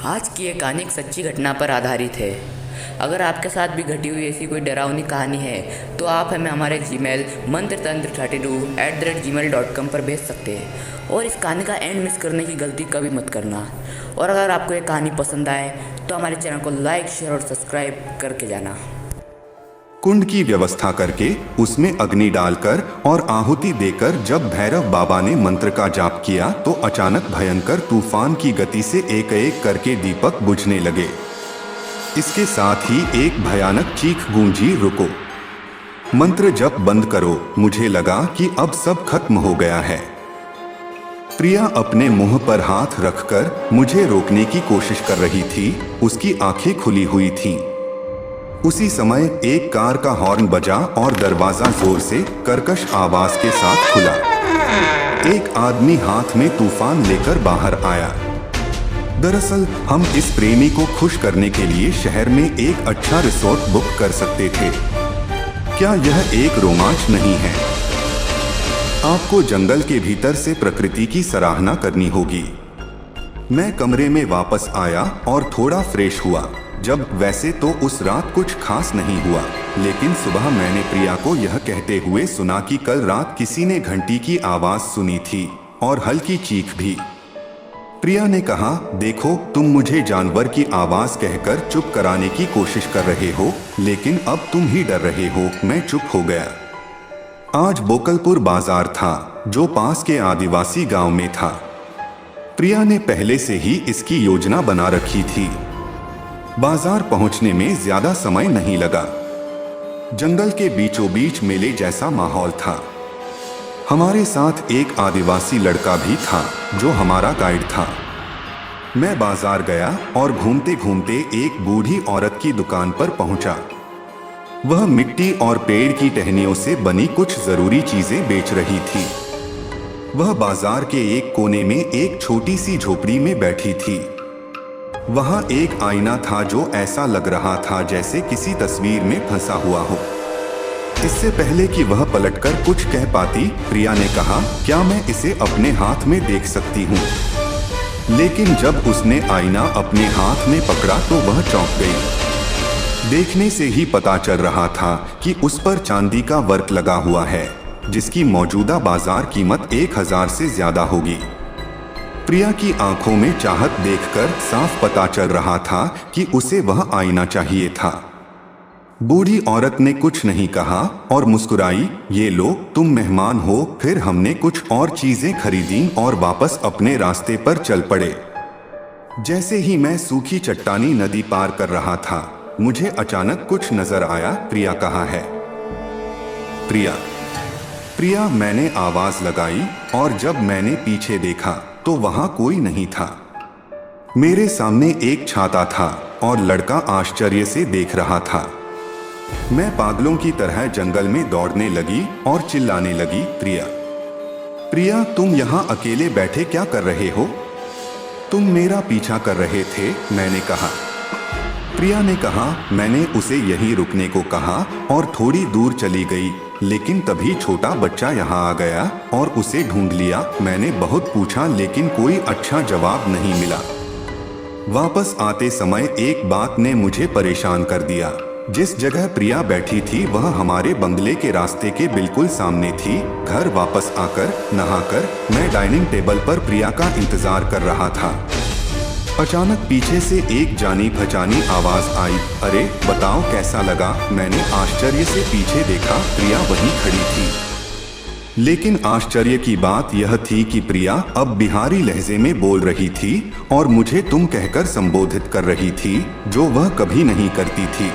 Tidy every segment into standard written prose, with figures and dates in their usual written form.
आज की ये कहानी एक सच्ची घटना पर आधारित है। अगर आपके साथ भी घटी हुई ऐसी कोई डरावनी कहानी है तो आप हमें हमारे जीमेल मंत्रतंत्र32@gmail.com पर भेज सकते हैं। और इस कहानी का एंड मिस करने की गलती कभी मत करना। और अगर आपको ये कहानी पसंद आए तो हमारे चैनल को लाइक, शेयर और सब्सक्राइब करके जाना। कुंड की व्यवस्था करके उसमें अग्नि डालकर और आहुति देकर जब भैरव बाबा ने मंत्र का जाप किया तो अचानक भयंकर तूफान की गति से एक एक करके दीपक बुझने लगे। इसके साथ ही एक भयानक चीख गूंजी, रुको, मंत्र जप बंद करो। मुझे लगा कि अब सब खत्म हो गया है। प्रिया अपने मुंह पर हाथ रखकर मुझे रोकने की कोशिश कर रही थी। उसकी आंखें खुली हुई थीं। उसी समय एक कार का हॉर्न बजा और दरवाजा जोर से कर्कश आवाज के साथ खुला। एक आदमी हाथ में तूफान लेकर बाहर आया। दरअसल हम इस प्रेमी को खुश करने के लिए शहर में एक अच्छा रिसोर्ट बुक कर सकते थे। क्या यह एक रोमांच नहीं है? आपको जंगल के भीतर से प्रकृति की सराहना करनी होगी। मैं कमरे में वापस आया और थोड़ा फ्रेश हुआ। जब वैसे तो उस रात कुछ खास नहीं हुआ, लेकिन सुबह मैंने प्रिया को यह कहते हुए सुना कि कल रात किसी ने घंटी की आवाज सुनी थी और हल्की चीख भी। प्रिया ने कहा, देखो, तुम मुझे जानवर की आवाज कहकर चुप कराने की कोशिश कर रहे हो, लेकिन अब तुम ही डर रहे हो। मैं चुप हो गया। आज बोकलपुर बाजार था, जो पास के आदिवासी गांव में था। प्रिया ने पहले से ही इसकी योजना बना रखी थी। बाजार पहुंचने में ज्यादा समय नहीं लगा। जंगल के बीचों बीच मेले जैसा माहौल था। हमारे साथ एक आदिवासी लड़का भी था जो हमारा गाइड था। मैं बाजार गया और घूमते घूमते एक बूढ़ी औरत की दुकान पर पहुंचा। वह मिट्टी और पेड़ की टहनियों से बनी कुछ जरूरी चीजें बेच रही थी। वह बाजार के एक कोने में एक छोटी सी झोपड़ी में बैठी थी। वहां एक आईना था जो ऐसा लग रहा था जैसे किसी तस्वीर में फंसा हुआ हो। इससे पहले कि वह पलटकर कुछ कह पाती, प्रिया ने कहा, क्या मैं इसे अपने हाथ में देख सकती हूँ? लेकिन जब उसने आईना अपने हाथ में पकड़ा तो वह चौंक गई। देखने से ही पता चल रहा था कि उस पर चांदी का वर्क लगा हुआ है, जिसकी मौजूदा बाजार कीमत 1000 से ज्यादा होगी। प्रिया की आंखों में चाहत देखकर साफ पता चल रहा था कि उसे वह आईना चाहिए था। बूढ़ी औरत ने कुछ नहीं कहा और मुस्कुराई, ये लो, तुम मेहमान हो। फिर हमने कुछ और चीजें खरीदी और वापस अपने रास्ते पर चल पड़े। जैसे ही मैं सूखी चट्टानी नदी पार कर रहा था, मुझे अचानक कुछ नजर आया। प्रिया कहाँ है? प्रिया, प्रिया, मैंने आवाज लगाई और जब मैंने पीछे देखा तो वहां कोई नहीं था। मेरे सामने एक छाता था और लड़का आश्चर्य से देख रहा था। मैं पागलों की तरह जंगल में दौड़ने लगी और चिल्लाने लगी, प्रिया, प्रिया, तुम यहाँ अकेले बैठे क्या कर रहे हो? तुम मेरा पीछा कर रहे थे, मैंने कहा। प्रिया ने कहा, मैंने उसे यहीं रुकने को कहा और थोड़ी दूर चली गई, लेकिन तभी छोटा बच्चा यहाँ आ गया और उसे ढूंढ लिया। मैंने बहुत पूछा लेकिन कोई अच्छा जवाब नहीं मिला। वापस आते समय एक बात ने मुझे परेशान कर दिया। जिस जगह प्रिया बैठी थी वह हमारे बंगले के रास्ते के बिल्कुल सामने थी। घर वापस आकर नहाकर मैं डाइनिंग टेबल पर प्रिया का इंतजार कर रहा था। अचानक पीछे से एक जानी पहचानी आवाज आई, अरे बताओ कैसा लगा? मैंने आश्चर्य से पीछे देखा, प्रिया वहीं खड़ी थी। लेकिन आश्चर्य की बात यह थी कि प्रिया अब बिहारी लहजे में बोल रही थी और मुझे तुम कहकर संबोधित कर रही थी, जो वह कभी नहीं करती थी।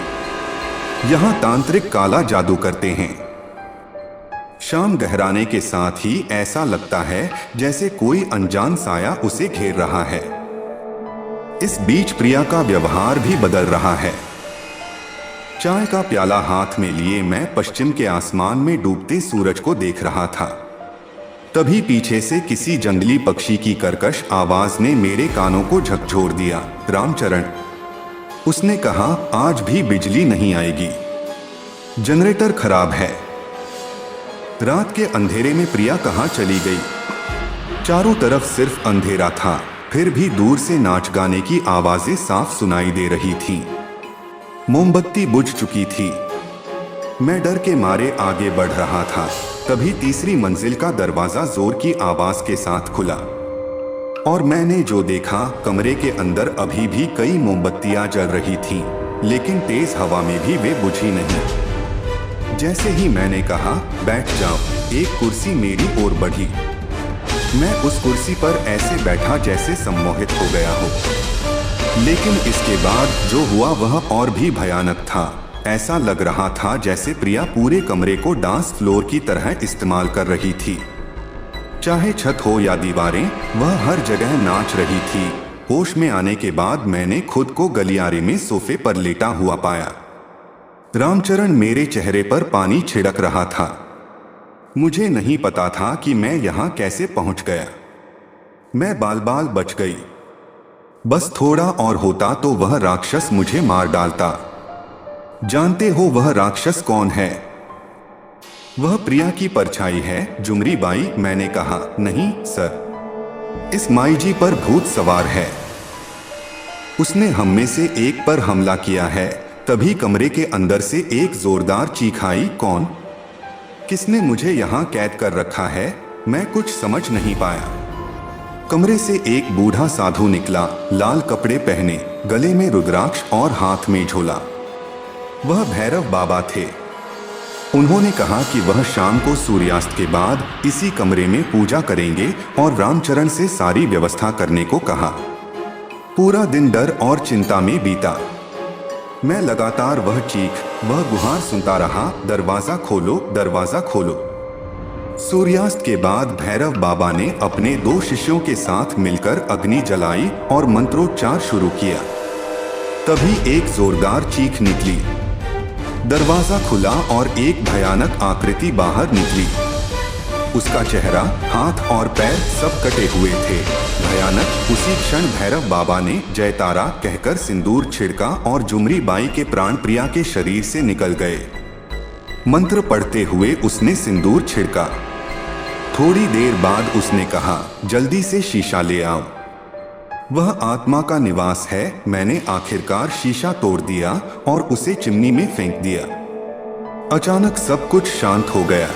यहाँ तांत्रिक काला जादू करते हैं। शाम गहराने के साथ ही ऐसा लगता है जैसे कोई अनजान साया उसे घेर रहा है। इस बीच प्रिया का व्यवहार भी बदल रहा है। चाय का प्याला हाथ में लिए मैं पश्चिम के आसमान में डूबते सूरज को देख रहा था। तभी पीछे से किसी जंगली पक्षी की कर्कश आवाज ने मेरे कानों को झकझोर दिया, रामचरण। उसने कहा, आज भी बिजली नहीं आएगी, जनरेटर खराब है। रात के अंधेरे में प्रिया कहाँ चली गई? चारों तरफ सिर्फ अंधेरा था फिर भी दूर से नाच गाने की आवाजें साफ सुनाई दे रही थीं। मोमबत्ती बुझ चुकी थी। मैं डर के मारे आगे बढ़ रहा था। तभी तीसरी मंजिल का दरवाजा जोर की आवाज के साथ खुला और मैंने जो देखा, कमरे के अंदर अभी भी कई मोमबत्तियां जल रही थीं, लेकिन तेज हवा में भी वे बुझी नहीं। जैसे ही मैंने कहा बैठ जाओ, एक कुर्सी मेरी ओर बढ़ी। मैं उस कुर्सी पर ऐसे बैठा जैसे सम्मोहित हो गया हो। लेकिन इसके बाद जो हुआ वह और भी भयानक था। ऐसा लग रहा था जैसे प्रिया पूरे कमरे को डांस फ्लोर की तरह इस्तेमाल कर रही थी। चाहे छत हो या दीवारें, वह हर जगह नाच रही थी। होश में आने के बाद मैंने खुद को गलियारे में सोफे पर लेटा हुआ पाया। रामचरण मेरे चेहरे पर पानी छिड़क रहा था। मुझे नहीं पता था कि मैं यहाँ कैसे पहुँच गया। मैं बाल बाल बच गई। बस थोड़ा और होता तो वह राक्षस मुझे मार डालता। जानते हो वह राक्षस कौन है? वह प्रिया की परछाई है, जुमरी बाई। मैंने कहा, नहीं सर, इस माई जी पर भूत सवार है। उसने हम में से एक पर हमला किया है। तभी कमरे के अंदर से एक जोरदार चीख आई। कौन? किसने मुझे यहाँ कैद कर रखा है? मैं कुछ समझ नहीं पाया। कमरे से एक बूढ़ा साधु निकला, लाल कपड़े पहने, गले में रुद्राक्ष और हाथ में झोला। वह भैरव बाबा थे। उन्होंने कहा कि वह शाम को सूर्यास्त के बाद इसी कमरे में पूजा करेंगे और रामचरण से सारी व्यवस्था करने को कहा। पूरा दिन डर और चिंता में बीता। मैं लगातार वह चीख, वह गुहार सुनता रहा, दरवाजा खोलो, दरवाजा खोलो। सूर्यास्त के बाद भैरव बाबा ने अपने 2 शिष्यों के साथ मिलकर अग्नि जलाई और मंत्रोच्चार शुरू किया। तभी एक जोरदार चीख निकली। दरवाजा खुला और एक भयानक आकृति बाहर निकली। उसका चेहरा, हाथ और पैर सब कटे हुए थे। भयानक। उसी क्षण भैरव बाबा ने जयतारा कहकर सिंदूर छिड़का और जुमरी बाई के प्राण प्रिया के शरीर से निकल गए। मंत्र पढ़ते हुए उसने सिंदूर छिड़का। थोड़ी देर बाद उसने कहा, जल्दी से शीशा ले आओ। वह आत्मा का निवास है। मैंने आखिरकार शीशा तोड़ दिया और उसे चिमनी में फेंक दिया। अचानक सब कुछ शांत हो गया।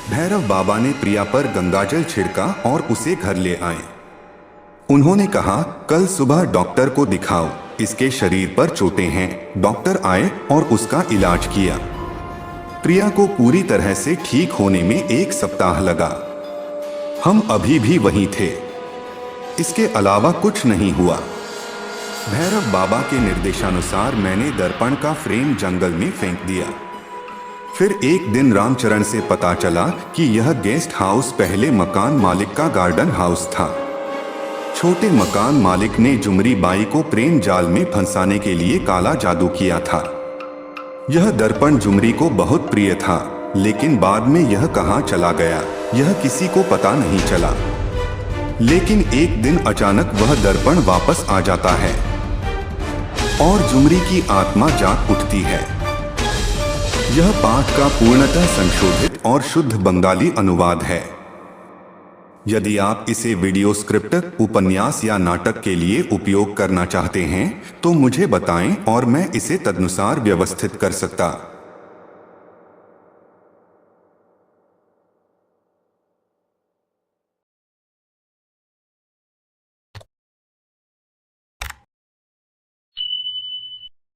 भैरव बाबा ने प्रिया पर गंगाजल छिड़का और उसे घर ले आए। उन्होंने कहा, कल सुबह डॉक्टर को दिखाओ, इसके शरीर पर चोटें हैं। डॉक्टर आए और उसका इलाज किया। प्रिया को पूरी तरह से ठीक होने में 1 सप्ताह लगा। हम अभी भी वहीं थे। इसके अलावा कुछ नहीं हुआ। भैरव बाबा के निर्देशानुसार मैंने दर्पण का फ्रेम जंगल में फेंक दिया। फिर एक दिन रामचरण से पता चला कि यह गेस्ट हाउस पहले मकान मालिक का गार्डन हाउस था। छोटे मकान मालिक ने जुमरी बाई को प्रेम जाल में फंसाने के लिए काला जादू किया था। यह दर्पण जुमरी को बहुत प्रिय था, लेकिन बाद में यह कहाँ चला गया, यह किसी को पता नहीं चला। लेकिन एक दिन अचानक वह दर्पण वापस आ जाता है और जुमरी की आत्मा जाग उठती है। यह पाठ का पूर्णतः संशोधित और शुद्ध बंगाली अनुवाद है। यदि आप इसे वीडियो स्क्रिप्ट, उपन्यास या नाटक के लिए उपयोग करना चाहते हैं तो मुझे बताएं और मैं इसे तदनुसार व्यवस्थित कर सकता।